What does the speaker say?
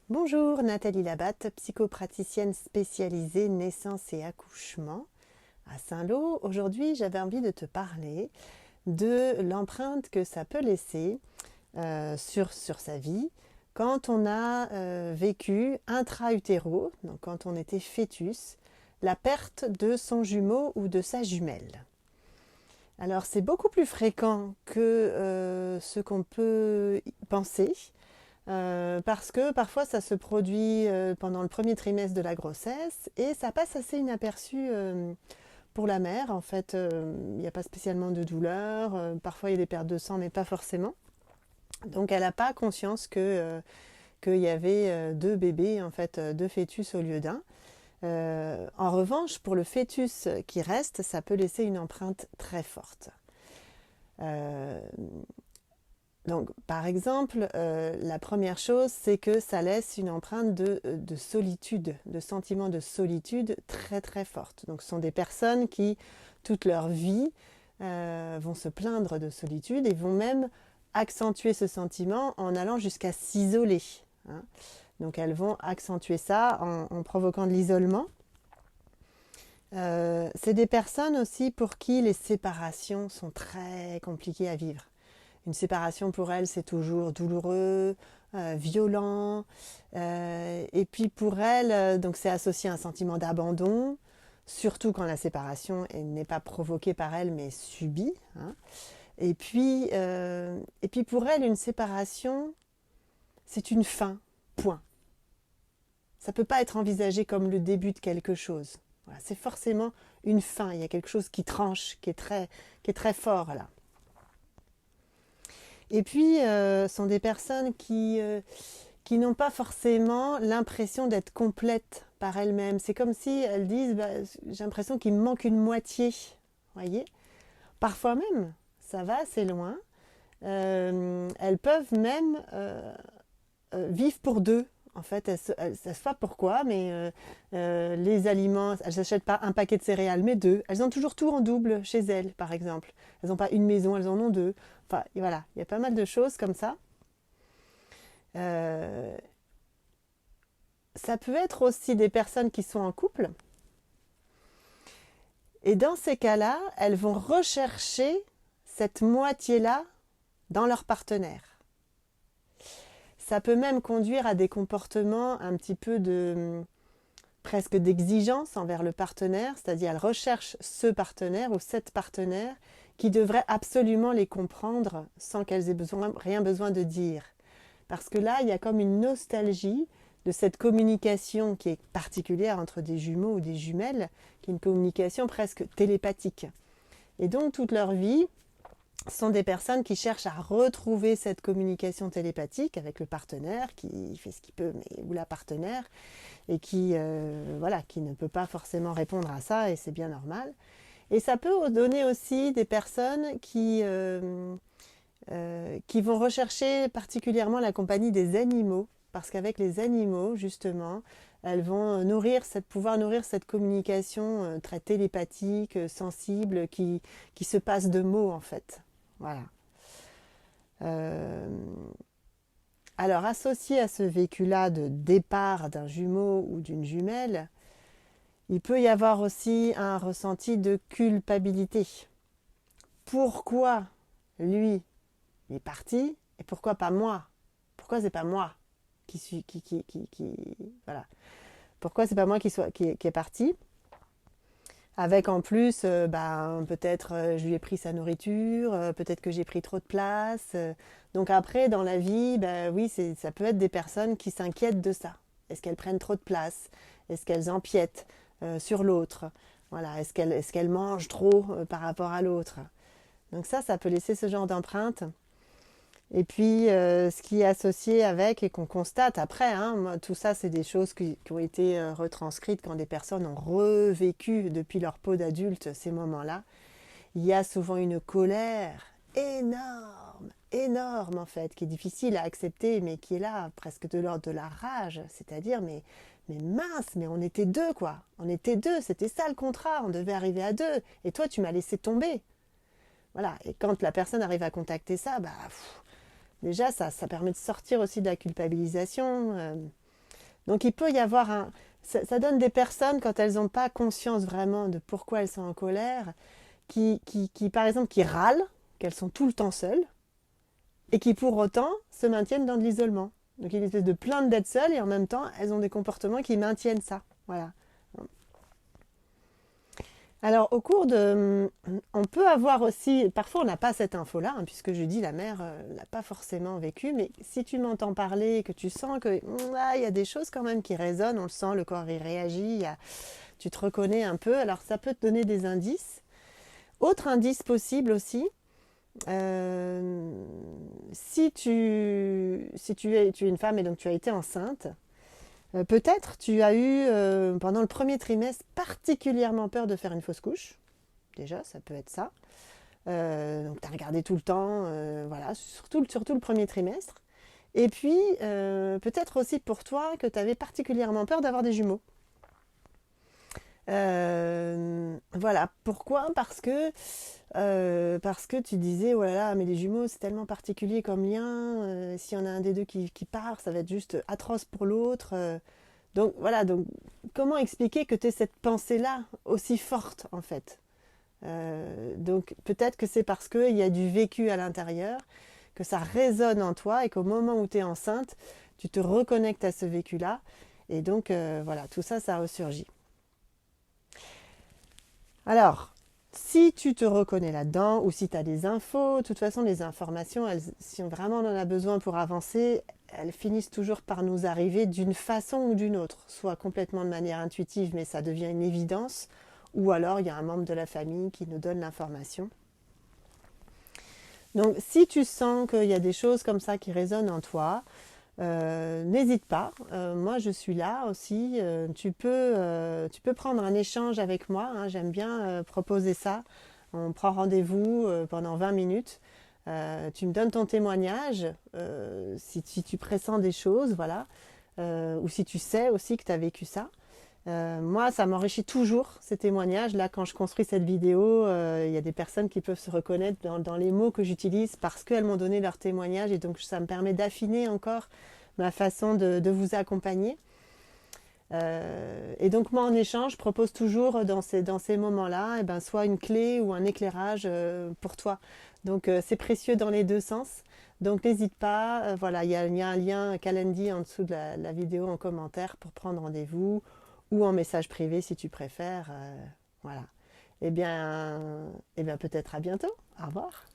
Bonjour, Nathalie Labatte, psychopraticienne spécialisée naissance et accouchement à Saint-Lô. Aujourd'hui, j'avais envie de te parler de l'empreinte que ça peut laisser sur sa vie quand on a vécu intra-utéro, donc quand on était fœtus, la perte de son jumeau ou de sa jumelle. Alors c'est beaucoup plus fréquent que ce qu'on peut penser. Parce que parfois ça se produit pendant le premier trimestre de la grossesse et ça passe assez inaperçu pour la mère. En fait, il n'y a pas spécialement de douleur. Parfois il y a des pertes de sang, mais pas forcément. Donc elle n'a pas conscience qu'il y avait deux bébés, en fait, deux fœtus au lieu d'un. En revanche, pour le fœtus qui reste, ça peut laisser une empreinte très forte. Donc, par exemple, la première chose, c'est que ça laisse une empreinte de solitude, de sentiment de solitude très très forte. Donc, ce sont des personnes qui, toute leur vie, vont se plaindre de solitude et vont même accentuer ce sentiment en allant jusqu'à s'isoler. Hein. Donc, elles vont accentuer ça en provoquant de l'isolement. C'est des personnes aussi pour qui les séparations sont très compliquées à vivre. Une séparation pour elle, c'est toujours douloureux, violent. Et puis pour elle, donc c'est associé à un sentiment d'abandon, surtout quand la séparation n'est pas provoquée par elle, mais subie. Hein. Et puis pour elle, une séparation, c'est une fin, point. Ça ne peut pas être envisagé comme le début de quelque chose. Voilà, c'est forcément une fin, il y a quelque chose qui tranche, qui est très fort là. Et puis, sont des personnes qui n'ont pas forcément l'impression d'être complètes par elles-mêmes. C'est comme si elles disent j'ai l'impression qu'il me manque une moitié. Voyez. Parfois même, ça va assez loin. Elles peuvent même vivre pour deux. En fait, elles ne savent pas pourquoi, mais les aliments, elles n'achètent pas un paquet de céréales, mais deux. Elles ont toujours tout en double chez elles, par exemple. Elles n'ont pas une maison, elles en ont deux. Enfin, voilà, il y a pas mal de choses comme ça. Ça peut être aussi des personnes qui sont en couple. Et dans ces cas-là, elles vont rechercher cette moitié-là dans leur partenaire. Ça peut même conduire à des comportements un petit peu presque d'exigence envers le partenaire, c'est-à-dire elles recherchent ce partenaire ou cette partenaire qui devrait absolument les comprendre sans qu'elles aient rien besoin de dire. Parce que là, il y a comme une nostalgie de cette communication qui est particulière entre des jumeaux ou des jumelles, qui est une communication presque télépathique. Et donc toute leur vie, sont des personnes qui cherchent à retrouver cette communication télépathique avec le partenaire qui fait ce qu'il peut, ou la partenaire, et qui ne peut pas forcément répondre à ça, et c'est bien normal. Et ça peut donner aussi des personnes qui vont rechercher particulièrement la compagnie des animaux, parce qu'avec les animaux, justement, elles vont pouvoir nourrir cette communication très télépathique, sensible, qui se passe de mots, en fait. Voilà. Alors, associé à ce vécu-là de départ d'un jumeau ou d'une jumelle, il peut y avoir aussi un ressenti de culpabilité. Pourquoi lui est parti et pourquoi pas moi? Pourquoi c'est pas moi voilà. Pourquoi c'est pas moi qui est parti? Avec en plus, peut-être je lui ai pris sa nourriture, peut-être que j'ai pris trop de place. Donc après, dans la vie, oui, ça peut être des personnes qui s'inquiètent de ça. Est-ce qu'elles prennent trop de place? Est-ce qu'elles empiètent sur l'autre? Voilà. Est-ce qu'elles mangent trop par rapport à l'autre? Donc ça peut laisser ce genre d'empreinte. Et puis, ce qui est associé avec et qu'on constate après, hein, tout ça, c'est des choses qui ont été retranscrites quand des personnes ont revécu depuis leur peau d'adulte ces moments-là. Il y a souvent une colère énorme, énorme en fait, qui est difficile à accepter, mais qui est là, presque de l'ordre de la rage. C'est-à-dire, mais mince, mais on était deux, quoi. On était deux, c'était ça le contrat, on devait arriver à deux. Et toi, tu m'as laissé tomber. Voilà, et quand la personne arrive à contacter ça, déjà ça permet de sortir aussi de la culpabilisation. Donc il peut y avoir ça donne des personnes, quand elles n'ont pas conscience vraiment de pourquoi elles sont en colère, par exemple, qui râlent, qu'elles sont tout le temps seules, et qui pour autant se maintiennent dans de l'isolement. Donc il y a une espèce de plainte d'être seules, et en même temps, elles ont des comportements qui maintiennent ça. Voilà. Alors, on peut avoir aussi, parfois on n'a pas cette info-là, hein, puisque je dis la mère l'a pas forcément vécu, mais si tu m'entends parler et que tu sens que il y a des choses quand même qui résonnent, on le sent, le corps y réagit, tu te reconnais un peu, alors ça peut te donner des indices. Autre indice possible aussi, si tu es une femme et donc tu as été enceinte, peut-être tu as eu pendant le premier trimestre particulièrement peur de faire une fausse couche. Déjà, ça peut être ça. Donc tu as regardé tout le temps, voilà, surtout le premier trimestre. Et puis, peut-être aussi pour toi que tu avais particulièrement peur d'avoir des jumeaux. Voilà, pourquoi? Parce que tu disais, oh là là, mais les jumeaux c'est tellement particulier comme lien, s'il y en a un des deux qui part, ça va être juste atroce pour l'autre. Donc voilà, donc comment expliquer que tu aies cette pensée-là aussi forte en fait? Donc peut-être que c'est parce qu'il y a du vécu à l'intérieur, que ça résonne en toi et qu'au moment où tu es enceinte, tu te reconnectes à ce vécu-là. Et donc voilà, tout ça, ça ressurgit. Alors, si tu te reconnais là-dedans ou si tu as des infos, de toute façon, les informations, si vraiment on en a besoin pour avancer, elles finissent toujours par nous arriver d'une façon ou d'une autre, soit complètement de manière intuitive, mais ça devient une évidence, ou alors il y a un membre de la famille qui nous donne l'information. Donc, si tu sens qu'il y a des choses comme ça qui résonnent en toi, n'hésite pas, moi je suis là aussi, tu peux prendre un échange avec moi, hein, j'aime bien proposer ça, on prend rendez-vous pendant 20 minutes, tu me donnes ton témoignage, si tu pressens des choses, voilà, ou si tu sais aussi que tu as vécu ça. Moi, ça m'enrichit toujours ces témoignages. Là, quand je construis cette vidéo, il y a des personnes qui peuvent se reconnaître dans les mots que j'utilise parce qu'elles m'ont donné leur témoignage et donc ça me permet d'affiner encore ma façon de vous accompagner. Et donc moi, en échange, je propose toujours dans ces moments-là, soit une clé ou un éclairage pour toi. Donc c'est précieux dans les deux sens. Donc n'hésite pas, voilà, il y a un lien Calendly en dessous de la vidéo en commentaire pour prendre rendez-vous ou en message privé si tu préfères. Voilà. Eh bien peut-être à bientôt. Au revoir.